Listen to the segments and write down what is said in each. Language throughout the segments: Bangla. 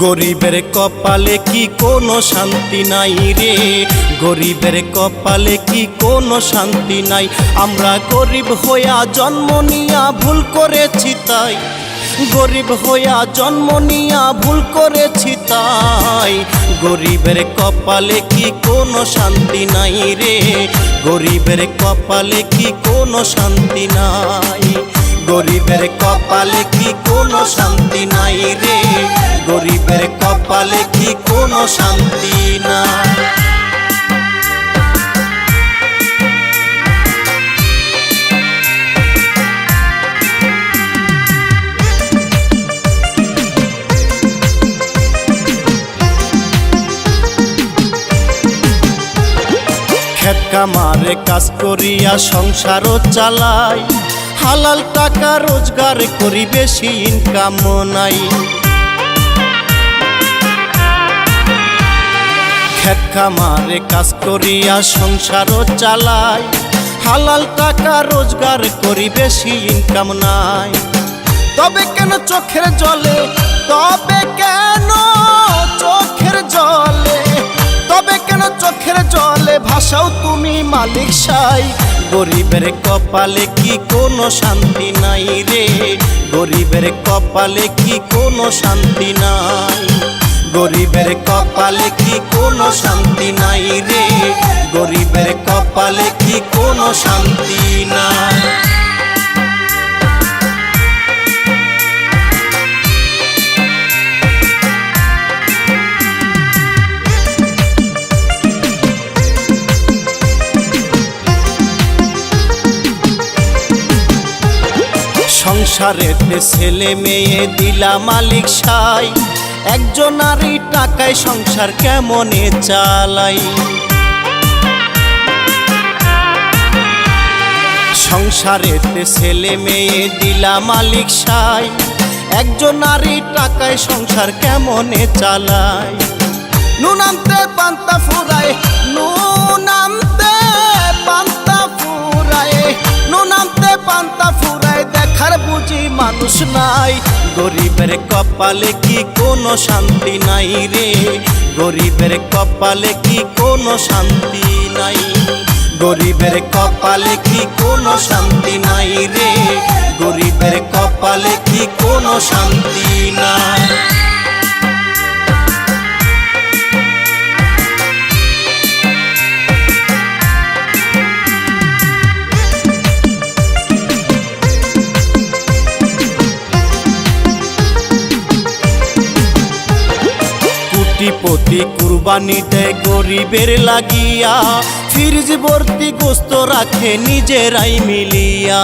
গরিবের কপালে কি কোনো শান্তি নাই রে, গরিবের কপালে কি কোনো শান্তি নাই। আমরা গরিব হইয়া জন্ম নিয়া ভুল করেছি তাই, গরিব হইয়া জন্ম নিয়া ভুল করেছি তাই। গরিবের কপালে কি কোনো শান্তি নাই রে, গরিবের কপালে কি কোনো শান্তি নাই। গরিবের কপালে কি কোনো শান্তি নাই রে, গরিবের কপালে কি কোনো শান্তি নাই। খেত কামারে কাজ করিয়া সংসারও চালাই, হালাল টাকা রোজগার করি বেশি ইনকাম নাই। খেত খামারে কাজ করিয়া সংসারও চালাই, হালাল টাকা রোজগার করি বেশি ইনকাম নাই। তবে কেন চোখের জলে, তবে কেন চোখের জলে, তবে কেন চোখের জলে ভাষাও তুমি মালিক সাই। গরিবের কপালে কি কোনো শান্তি নাই রে, গরিবের কপালে কি কোনো শান্তি নাই। গরিবের কপালে কি কোনো শান্তি নাই রে, গরিবের কপালে কি কোনো শান্তি নাই। সংসারেতে ছেলে মেয়ে দিলা মালিক সাই, একজন নারী টাকায় সংসার কেমনে চালাই। সংসারেতে ছেলে মেয়ে দিলা মালিক সাই, একজন নারী টাকায় সংসার কেমনে চালাই। নুন আনতে পান্তা ফুরায়, নুন আনতে পান্তা ফুরায়, নুন আনতে পান্তা ফুরায়, দেখার বুঝি মানুষ নাই। গরিবের কপালে কি কোনো শান্তি নাই রে, গরিবের কপালে কি কোনো শান্তি নাই। গরিবের কপালে কি কোনো শান্তি নাই রে, গরিবের কপালে কি কোনো শান্তি নাই। কোটিপতি কুরবানি দেয় গরিবের লাগিয়া, ফ্রিজ ভর্তি গোস্ত রাখে নিজেরাই মিলিয়া।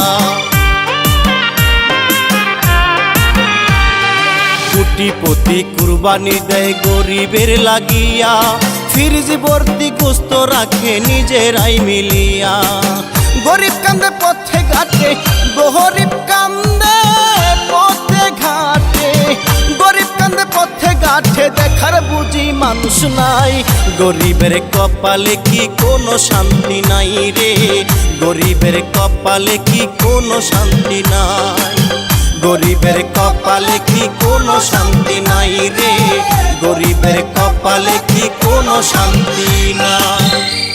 কোটিপতি কুরবানি দেয় গরিবের লাগিয়া, ফ্রিজ ভর্তি গোস্ত রাখে নিজেরাই মিলিয়া। গরিব কান্দে পথে ঘাটে, গরিব কান্দে পথে ঘাটে, গরিব কান্দে পথে ঘাটে, দেখার বুঝি মানুষ নাই। গরিবের কপালে কি কোনো শান্তি নাই রে, গরিবের কপালে কি কোনো শান্তি নাই। গরিবের কপালে কি কোনো শান্তি নাই রে, গরিবের কপালে কি কোনো শান্তি নাই।